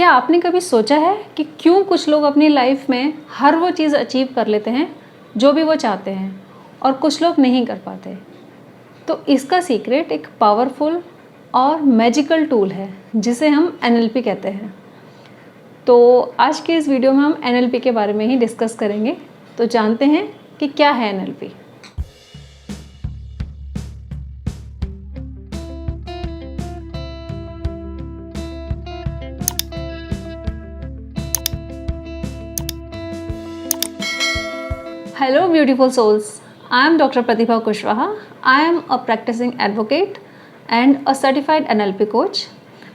क्या आपने कभी सोचा है कि क्यों कुछ लोग अपनी लाइफ में हर वो चीज़ अचीव कर लेते हैं जो भी वो चाहते हैं और कुछ लोग नहीं कर पाते? तो इसका सीक्रेट एक पावरफुल और मैजिकल टूल है जिसे हम एनएलपी कहते हैं। तो आज के इस वीडियो में हम एनएलपी के बारे में ही डिस्कस करेंगे। तो जानते हैं कि क्या है NLP. Hello beautiful souls, I am Dr. Pratibha Kushwaha. I am a practicing advocate and a certified NLP coach.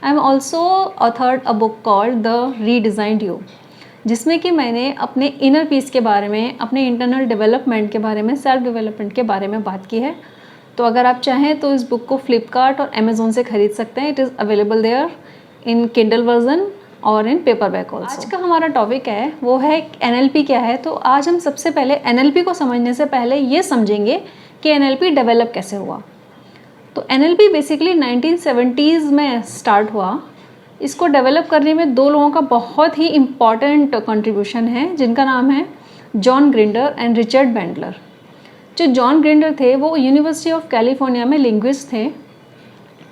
I am also authored a book called The Redesigned You, जिसमें कि मैंने अपने इनर पीस के बारे में, अपने internal development के बारे में, सेल्फ डेवलपमेंट के बारे में बात की है। तो अगर आप चाहें तो इस बुक को फ्लिपकार्ट और अमेज़ोन से खरीद सकते हैं। It is available there in Kindle version और इन पेपर बैक ऑल्सो। आज का हमारा टॉपिक है वो है एनएलपी क्या है। तो आज हम सबसे पहले एनएलपी को समझने से पहले ये समझेंगे कि एनएलपी डेवलप कैसे हुआ। तो एनएलपी बेसिकली 1970s में स्टार्ट हुआ। इसको डेवलप करने में दो लोगों का बहुत ही इम्पॉर्टेंट कंट्रीब्यूशन है, जिनका नाम है John grinder and Richard Bandler. जो जॉन ग्रिंडर थे वो यूनिवर्सिटी ऑफ कैलिफोर्निया में लिंग्विस्ट थे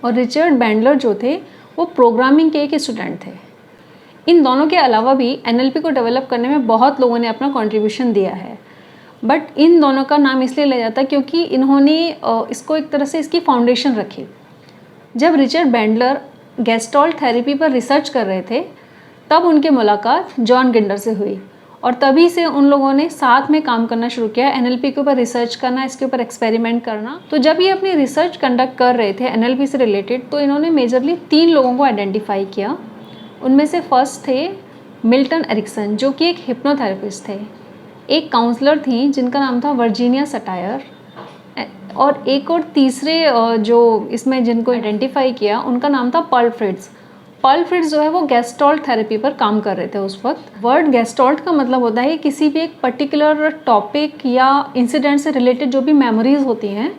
और रिचर्ड बैंडलर जो थे वो प्रोग्रामिंग के एक स्टूडेंट थे। इन दोनों के अलावा भी एनएलपी को डेवलप करने में बहुत लोगों ने अपना कंट्रीब्यूशन दिया है, बट इन दोनों का नाम इसलिए लिया जाता है क्योंकि इन्होंने इसको एक तरह से इसकी फाउंडेशन रखी। जब रिचर्ड बैंडलर गेस्टॉल्ट थेरेपी पर रिसर्च कर रहे थे तब उनकी मुलाकात जॉन ग्रिंडर से हुई और तभी से उन लोगों ने साथ में काम करना शुरू किया, एनएलपी के ऊपर रिसर्च करना, इसके ऊपर एक्सपेरिमेंट करना। तो जब ये अपनी रिसर्च कंडक्ट कर रहे थे एनएलपी से रिलेटेड, तो इन्होंने मेजरली 3 लोगों को आइडेंटिफाई किया। उनमें से फर्स्ट थे मिल्टन एरिक्सन, जो कि एक हिप्नोथेरेपिस्ट थे। एक काउंसलर थी जिनका नाम था वर्जीनिया सटायर, और एक और तीसरे जो इसमें जिनको आइडेंटिफाई किया उनका नाम था पर्ल फ्रिट्ज। पर्ल फ्रिट्ज जो है वो गेस्टॉल्ट थेरेपी पर काम कर रहे थे उस वक्त। वर्ड गेस्टॉल्ट का मतलब होता है किसी भी एक पर्टिकुलर टॉपिक या इंसिडेंट से रिलेटेड जो भी मेमोरीज होती हैं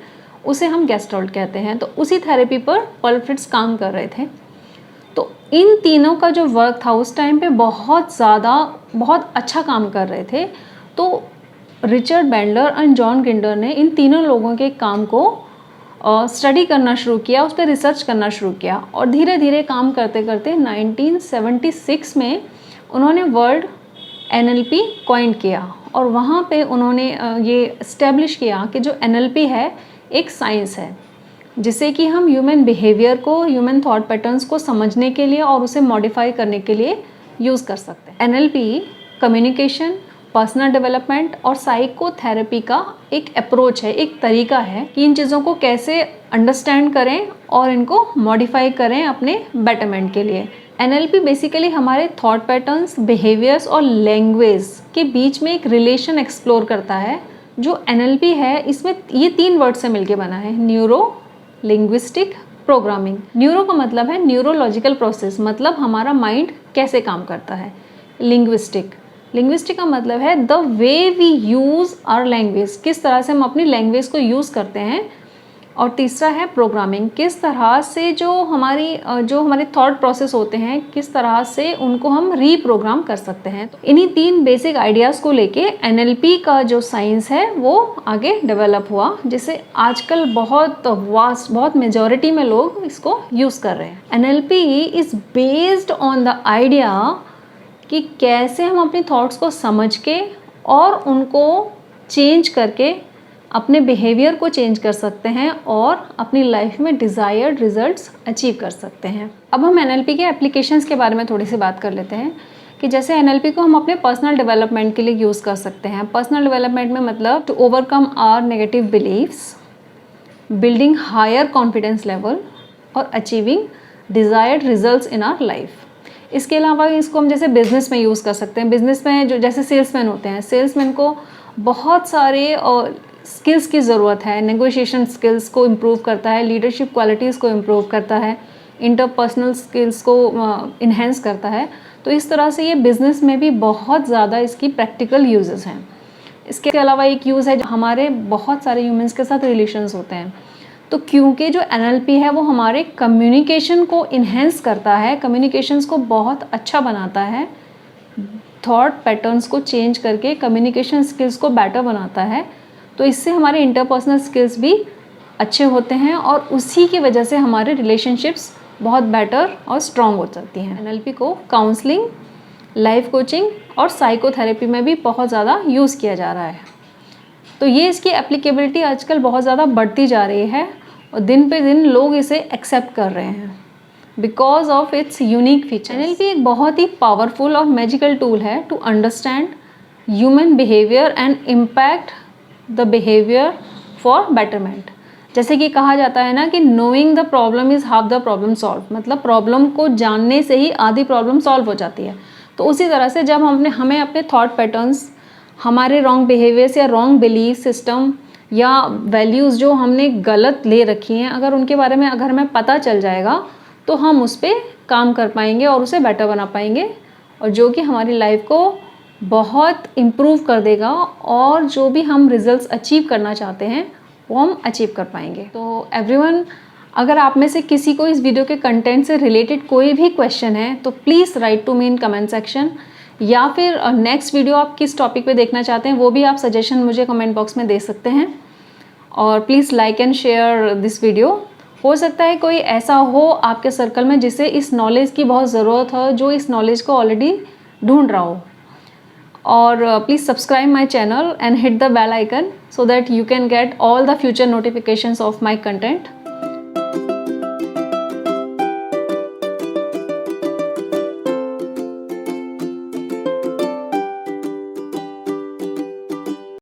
उसे हम गेस्टॉल्ट कहते हैं। तो उसी थेरेपी पर पर्ल फ्रिट्ज काम कर रहे थे। तो इन तीनों का जो वर्क था उस टाइम पे बहुत अच्छा काम कर रहे थे। तो Richard Bandler and John grinder ने इन तीनों लोगों के काम को स्टडी करना शुरू किया, उस पर रिसर्च करना शुरू किया और धीरे धीरे काम करते करते 1976 में उन्होंने वर्ड एनएलपी कॉइन किया और वहाँ पे उन्होंने ये इस्टेब्लिश किया कि जो एनएलपी है एक साइंस है जिसे कि हम ह्यूमन बिहेवियर को, ह्यूमन थॉट पैटर्न्स को समझने के लिए और उसे मॉडिफाई करने के लिए यूज़ कर सकते हैं। एनएलपी कम्युनिकेशन, पर्सनल डेवलपमेंट और साइकोथेरेपी का एक अप्रोच है, एक तरीका है कि इन चीज़ों को कैसे अंडरस्टैंड करें और इनको मॉडिफाई करें अपने बेटरमेंट के लिए। एनएलपी बेसिकली हमारे थॉट पैटर्न्स, बिहेवियर्स और लैंग्वेज के बीच में एक रिलेशन एक्सप्लोर करता है। जो एनएलपी है इसमें ये 3 वर्ड से मिलके बना है, न्यूरो, लिंग्विस्टिक, प्रोग्रामिंग। न्यूरो का मतलब है न्यूरोलॉजिकल प्रोसेस, मतलब हमारा माइंड कैसे काम करता है। लिंग्विस्टिक का मतलब है the way we use our language, किस तरह से हम अपनी लैंग्वेज को यूज़ करते हैं। और तीसरा है प्रोग्रामिंग, किस तरह से जो हमारे थॉट प्रोसेस होते हैं किस तरह से उनको हम रीप्रोग्राम कर सकते हैं। तो इन्हीं 3 बेसिक आइडियाज़ को लेके एनएलपी का जो साइंस है वो आगे डेवलप हुआ, जिसे आजकल बहुत मेजॉरिटी में लोग इसको यूज़ कर रहे हैं। NLP is based on the idea कि कैसे हम अपनी थॉट्स को समझ के और उनको चेंज करके अपने बिहेवियर को चेंज कर सकते हैं और अपनी लाइफ में डिज़ायर्ड रिजल्ट्स अचीव कर सकते हैं। अब हम एनएलपी के एप्लीकेशंस के बारे में थोड़ी सी बात कर लेते हैं कि जैसे एनएलपी को हम अपने पर्सनल डेवलपमेंट के लिए यूज़ कर सकते हैं। पर्सनल डेवलपमेंट में मतलब to overcome our negative believes, building higher confidence level और achieving desired results in our life. इसके अलावा इसको हम जैसे बिज़नेस में यूज़ कर सकते हैं। बिज़नेस में जो जैसे सेल्समैन होते हैं, सेल्समैन को बहुत सारे स्किल्स की ज़रूरत है। नेगोशिएशन स्किल्स को इम्प्रूव करता है, लीडरशिप क्वालिटीज़ को इम्प्रूव करता है, इंटरपर्सनल स्किल्स को इन्हेंस करता है। तो इस तरह से ये बिज़नेस में भी बहुत ज़्यादा इसकी प्रैक्टिकल यूजेस हैं। इसके अलावा एक यूज़ है जो हमारे बहुत सारे ह्यूमंस के साथ रिलेशंस होते हैं। तो क्योंकि जो NLP है वो हमारे कम्युनिकेशन को इन्हेंस करता है, कम्युनिकेशंस को बहुत अच्छा बनाता है, थॉट पैटर्न्स को चेंज करके कम्युनिकेशन स्किल्स को बेटर बनाता है, तो इससे हमारे इंटरपर्सनल स्किल्स भी अच्छे होते हैं और उसी की वजह से हमारे रिलेशनशिप्स बहुत बेटर और स्ट्रॉन्ग हो जाती हैं। NLP को काउंसलिंग, लाइफ कोचिंग और साइकोथेरेपी में भी बहुत ज़्यादा यूज़ किया जा रहा है। तो ये इसकी एप्लीकेबिलिटी आजकल बहुत ज़्यादा बढ़ती जा रही है और दिन पे दिन लोग इसे एक्सेप्ट कर रहे हैं because of its unique feature. NLP एक बहुत ही पावरफुल और मैजिकल टूल है to understand human behaviour and impact the behaviour for betterment. जैसे कि कहा जाता है ना कि knowing the problem is half the problem solve, मतलब प्रॉब्लम को जानने से ही आधी प्रॉब्लम सॉल्व हो जाती है। तो उसी तरह से जब हमें अपने थॉट पैटर्न्स, हमारे रॉन्ग बिहेवियर्स या रॉन्ग बिलीफ सिस्टम या वैल्यूज़ जो हमने गलत ले रखी हैं, अगर उनके बारे में अगर हमें पता चल जाएगा तो हम उस पर काम कर पाएंगे और उसे बेटर बना पाएंगे, और जो कि हमारी लाइफ को बहुत इम्प्रूव कर देगा और जो भी हम रिजल्ट्स अचीव करना चाहते हैं वो हम अचीव कर पाएंगे। तो एवरीवन, अगर आप में से किसी को इस वीडियो के कंटेंट से रिलेटेड कोई भी क्वेश्चन है तो please write to me in comment section, या फिर नेक्स्ट वीडियो आप किस टॉपिक पे देखना चाहते हैं वो भी आप सजेशन मुझे कमेंट बॉक्स में दे सकते हैं। और please like and share this video. हो सकता है कोई ऐसा हो आपके सर्कल में जिसे इस नॉलेज की बहुत ज़रूरत हो, जो इस नॉलेज को ऑलरेडी ढूंढ रहा हो। और please subscribe my channel and hit the bell icon so that you can get all the future notifications of my content.